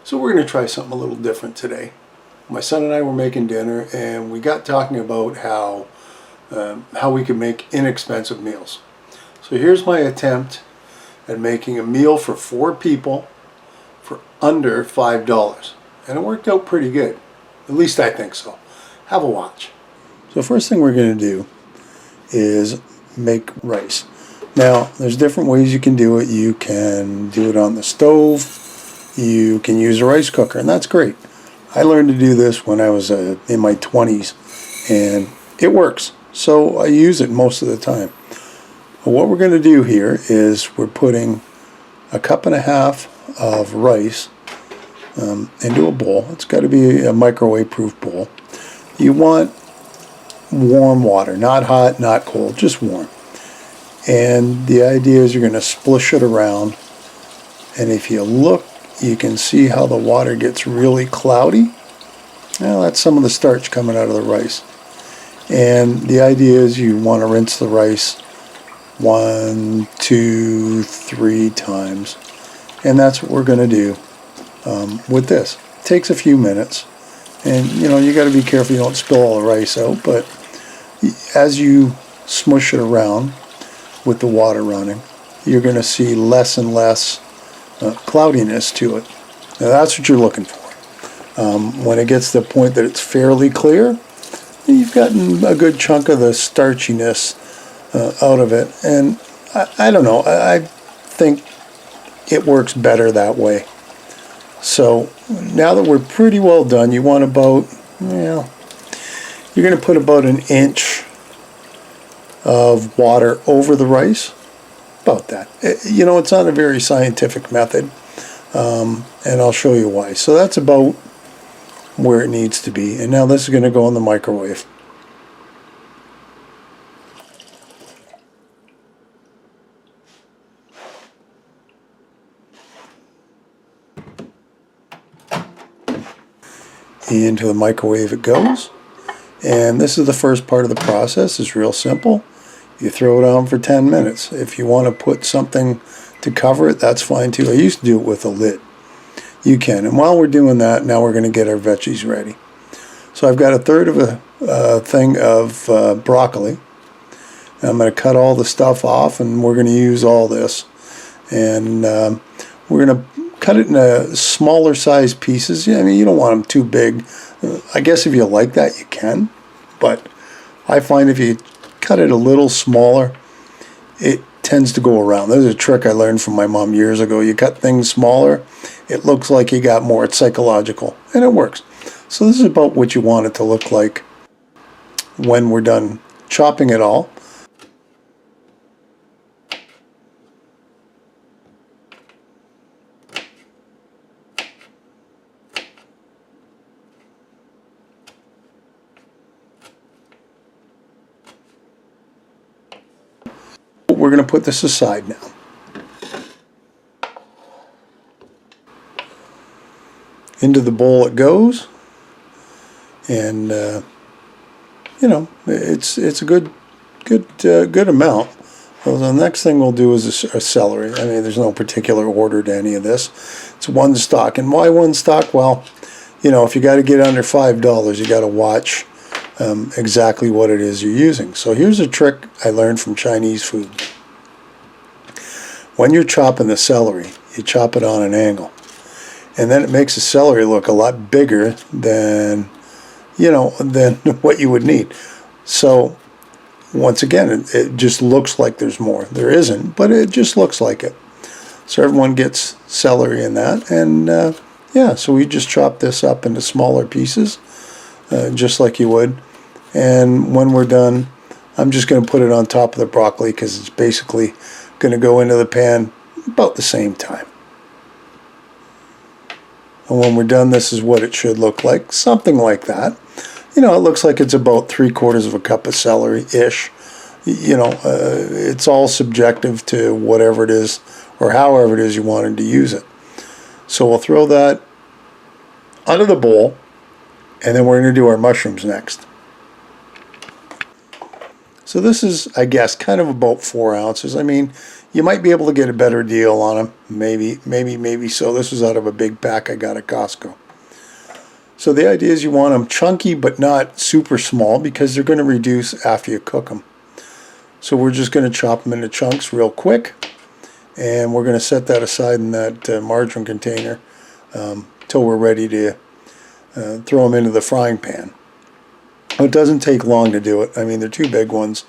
So we're going to try something a little different today. My son and I were making dinner and we got talking about how we can make inexpensive meals. So here's my attempt at making a meal for 4 people for under $5. And it worked out pretty good. At least I think so. Have a watch. So first thing we're going to do is make rice. Now there's different ways you can do it. You can do it on the stove. You can use a rice cooker, and that's great. I learned to do this when I was in my 20s, and it works. So I use it most of the time. But what we're going to do here is we're putting a 1.5 cups of rice into a bowl. It's got to be a microwave-proof bowl. You want warm water, not hot, not cold, just warm. And the idea is you're going to splish it around, and if you look, you can see how the water gets really cloudy. Well, that's some of the starch coming out of the rice. And the idea is you want to rinse the rice 1, 2, 3 times. And that's what we're going to do with this. It takes a few minutes. And you got to be careful you don't spill all the rice out. But as you smush it around with the water running, you're going to see less and less cloudiness to it. Now that's what you're looking for. When it gets to the point that it's fairly clear, you've gotten a good chunk of the starchiness out of it, and I don't know, I think it works better that way. So now that we're pretty well done, you want about, you're going to put about 1 inch of water over the rice. About that. It's not a very scientific method, and I'll show you why. So that's about where it needs to be. And now this is going to go in the microwave. Into the microwave it goes. And this is the first part of the process. It's real simple. You throw it on for 10 minutes. If you want to put something to cover it, that's fine too. I used to do it with a lid. You can. And while we're doing that, now we're going to get our veggies ready. So I've got 1/3 of a thing of broccoli. And I'm going to cut all the stuff off, and we're going to use all this. And we're going to cut it in smaller size pieces. You don't want them too big. I guess if you like that, you can. But I find if you cut it a little smaller, it tends to go around. There's a trick I learned from my mom years ago. You cut things smaller, it looks like you got more. It's psychological, and it works. So this is about what you want it to look like when we're done chopping it all. We're going to put this aside now. Into the bowl it goes, and it's a good amount. Well, the next thing we'll do is a celery. There's no particular order to any of this. It's 1 stalk, and why 1 stalk? Well, if you got to get under $5, you got to watch exactly what it is you're using. So here's a trick I learned from Chinese food. When you're chopping the celery, you chop it on an angle, and then it makes the celery look a lot bigger than what you would need. So once again, it just looks like there's more. There isn't, but it just looks like it. So everyone gets celery in that, and so we just chop this up into smaller pieces, just like you would. And when we're done, I'm just going to put it on top of the broccoli because it's basically going to go into the pan about the same time. And when we're done, this is what it should look like, something like that. It looks like it's about 3/4 cup of celery-ish. It's all subjective to whatever it is or however it is you wanted to use it. So we'll throw that under the bowl, and then we're going to do our mushrooms next. So this is, I guess, kind of about 4 ounces. I mean, you might be able to get a better deal on them. Maybe so. This was out of a big pack I got at Costco. So the idea is you want them chunky but not super small because they're going to reduce after you cook them. So we're just going to chop them into chunks real quick. And we're going to set that aside in that margarine container till we're ready to throw them into the frying pan. It doesn't take long to do it. I mean, they're 2 big ones.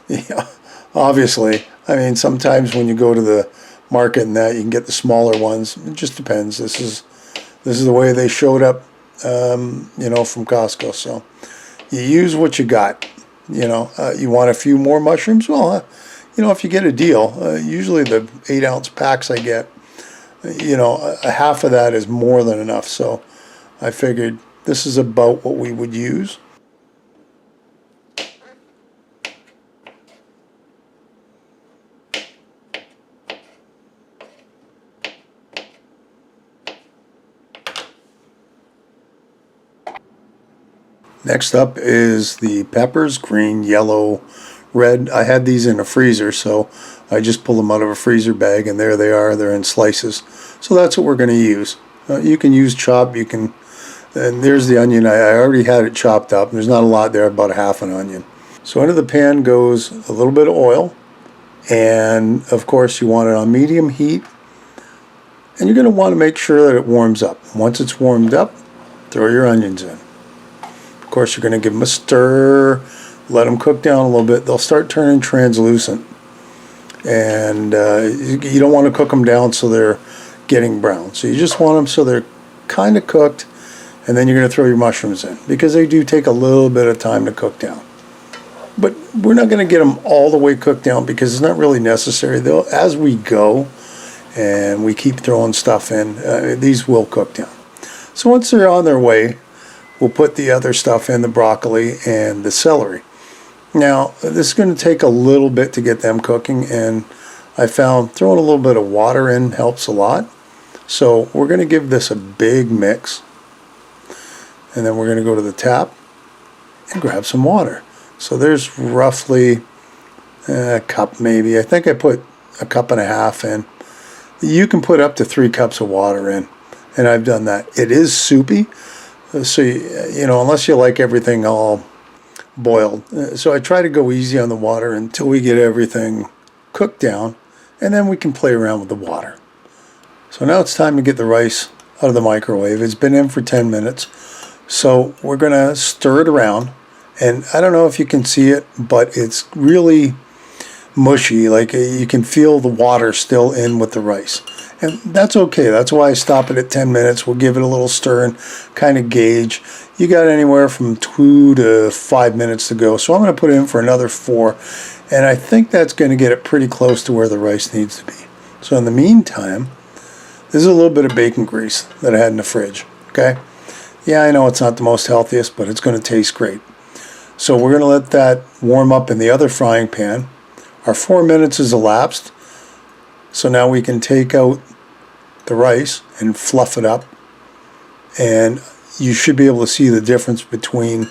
Yeah, obviously. I mean, sometimes when you go to the market and that, you can get the smaller ones. It just depends. This is the way they showed up, you know, from Costco. So you use what you got. You know, you want a few more mushrooms? Well, you know, if you get a deal, usually the 8-ounce packs I get, you know, a half of that is more than enough. So I figured this is about what we would use. Next up is the peppers, green, yellow, red. I had these in a freezer, so I just pulled them out of a freezer bag, and there they are. They're in slices. So that's what we're going to use. You can use chopped. You can, and there's the onion. I already had it chopped up. There's not a lot there, about a half an onion. So into the pan goes a little bit of oil, and of course you want it on medium heat. And you're going to want to make sure that it warms up. Once it's warmed up, throw your onions in. Of course, you're going to give them a stir, let them cook down a little bit. They'll start turning translucent. And you don't want to cook them down so they're getting brown. So you just want them so they're kind of cooked, and then you're going to throw your mushrooms in, because they do take a little bit of time to cook down. But we're not going to get them all the way cooked down because it's not really necessary. Though, as we go and we keep throwing stuff in, these will cook down. So once they're on their way, we'll put the other stuff in, the broccoli and the celery. Now, this is going to take a little bit to get them cooking, and I found throwing a little bit of water in helps a lot. So we're going to give this a big mix, and then we're going to go to the tap and grab some water. So there's roughly a cup maybe. I think I put a cup and a half in. You can put up to 3 cups of water in, and I've done that. It is soupy. So, you know, unless you like everything all boiled. So I try to go easy on the water until we get everything cooked down, and then we can play around with the water. So now it's time to get the rice out of the microwave. It's been in for 10 minutes. So we're going to stir it around. And I don't know if you can see it, but it's really mushy. Like you can feel the water still in with the rice. And that's okay. That's why I stop it at 10 minutes. We'll give it a little stir and kind of gauge. You got anywhere from 2 to 5 minutes to go. So I'm going to put it in for another 4. And I think that's going to get it pretty close to where the rice needs to be. So in the meantime, this is a little bit of bacon grease that I had in the fridge. Okay? Yeah, I know it's not the most healthiest, but it's going to taste great. So we're going to let that warm up in the other frying pan. Our 4 minutes has elapsed. So now we can take out the rice and fluff it up, and you should be able to see the difference between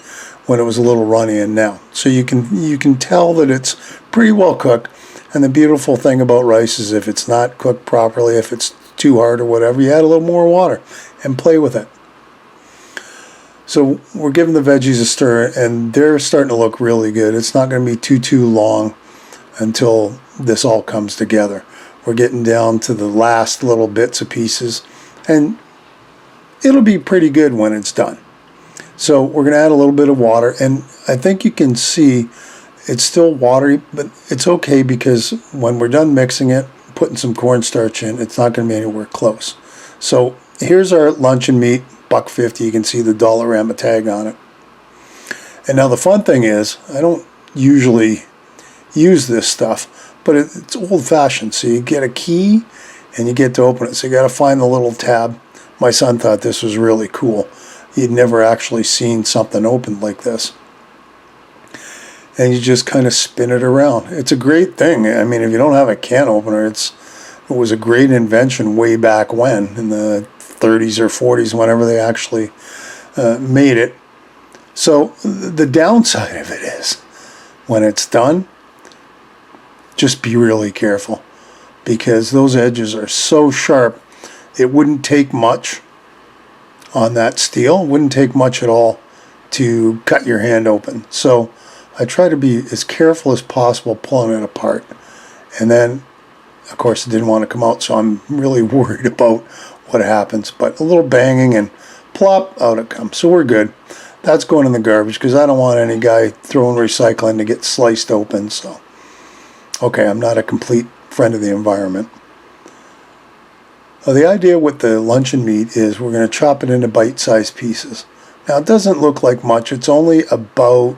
when it was a little runny and now. So you can tell that it's pretty well cooked. And the beautiful thing about rice is if it's not cooked properly, if it's too hard or whatever, you add a little more water and play with it. So we're giving the veggies a stir, and they're starting to look really good. It's not going to be too long until this all comes together. We're getting down to the last little bits and pieces, and it'll be pretty good when it's done. So we're going to add a little bit of water, and I think you can see it's still watery, but it's okay because when we're done mixing it, putting some cornstarch in, it's not going to be anywhere close. So here's our luncheon meat, $1.50. You can see the Dollarama tag on it. And now the fun thing is, I don't usually use this stuff, but it's old-fashioned. So you get a key and you get to open it. So you got to find the little tab. My son thought this was really cool. He'd never actually seen something opened like this. And you just kind of spin it around. It's a great thing. I mean, if you don't have a can opener, it was a great invention way back when, in the 30s or 40s, whenever they actually made it. So the downside of it is, when it's done, just be really careful, because those edges are so sharp. It wouldn't take much on that steel. It wouldn't take much at all to cut your hand open. So I try to be as careful as possible pulling it apart. And then, of course, it didn't want to come out, so I'm really worried about what happens. But a little banging and plop, out it comes. So we're good. That's going in the garbage, because I don't want any guy throwing recycling to get sliced open. So, okay, I'm not a complete friend of the environment. Now, the idea with the luncheon meat is we're going to chop it into bite-sized pieces. Now, it doesn't look like much. It's only about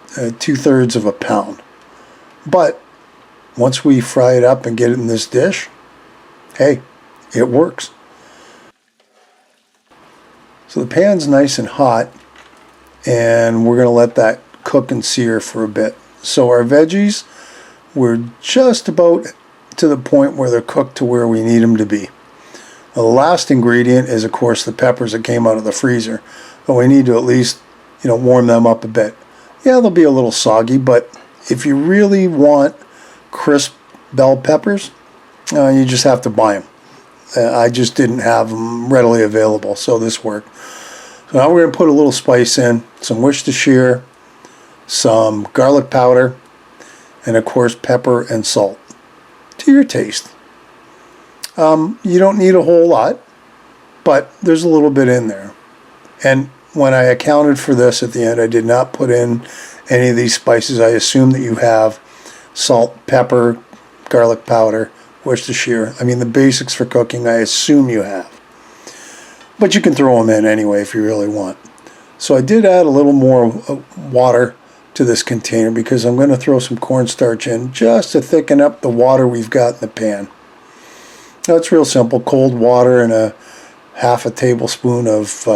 2/3 of a pound. But once we fry it up and get it in this dish, hey, it works. So the pan's nice and hot, and we're going to let that cook and sear for a bit. So our veggies, we're just about to the point where they're cooked to where we need them to be. Now, the last ingredient is, of course, the peppers that came out of the freezer. But we need to at least, warm them up a bit. Yeah, they'll be a little soggy, but if you really want crisp bell peppers, you just have to buy them. I just didn't have them readily available, so this worked. So now we're going to put a little spice in, some Worcestershire, some garlic powder, and of course pepper and salt to your taste. You don't need a whole lot, but there's a little bit in there. And when I accounted for this at the end, I did not put in any of these spices. I assume that you have salt, pepper, garlic powder, Worcestershire. I mean, the basics for cooking, I assume you have. But you can throw them in anyway if you really want. So I did add a little more water to this container, because I'm going to throw some cornstarch in just to thicken up the water we've got in the pan. Now, it's real simple. Cold water and a half a tablespoon of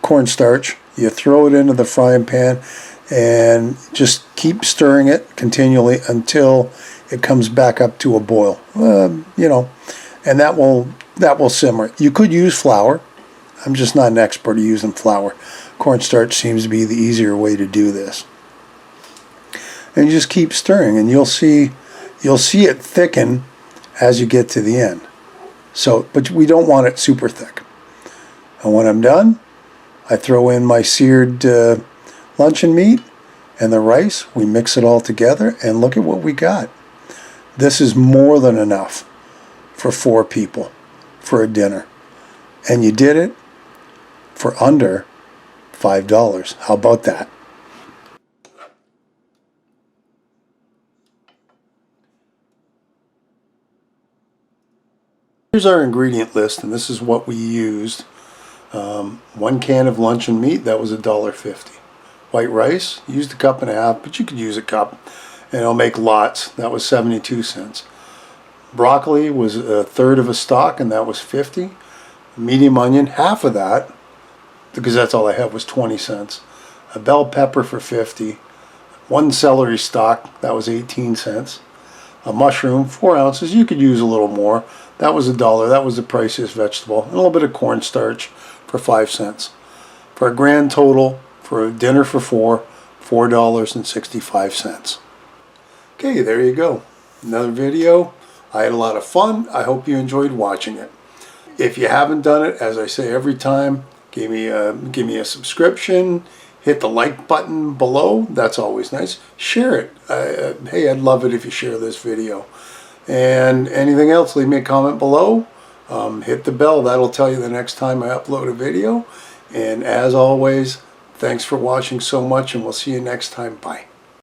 cornstarch. You throw it into the frying pan and just keep stirring it continually until it comes back up to a boil. And that will simmer. You could use flour. I'm just not an expert at using flour. Cornstarch seems to be the easier way to do this. And you just keep stirring, and you'll see it thicken as you get to the end. So, but we don't want it super thick. And when I'm done, I throw in my seared luncheon meat and the rice. We mix it all together, and look at what we got. This is more than enough for 4 people for a dinner. And you did it for under $5. How about that? Here's our ingredient list, and this is what we used. 1 can of luncheon meat, that was $1.50. White rice, used 1.5 cups, but you could use a cup, and it'll make lots. That was 72 cents. Broccoli was 1/3 of a stalk, and that was 50. Medium onion, half of that, because that's all I had, was 20 cents. A bell pepper for 50. 1 celery stalk, that was 18 cents. A mushroom, 4 ounces. You could use a little more. That was $1. That was the priciest vegetable. And a little bit of cornstarch for 5 cents. For a grand total, for a dinner for 4, $4.65. Okay, there you go. Another video. I had a lot of fun. I hope you enjoyed watching it. If you haven't done it, as I say every time, give me a subscription. Hit the like button below. That's always nice. Share it. Hey, I'd love it if you share this video. And anything else, leave me a comment below. Hit the bell. That'll tell you the next time I upload a video. And as always, thanks for watching so much, and we'll see you next time. Bye.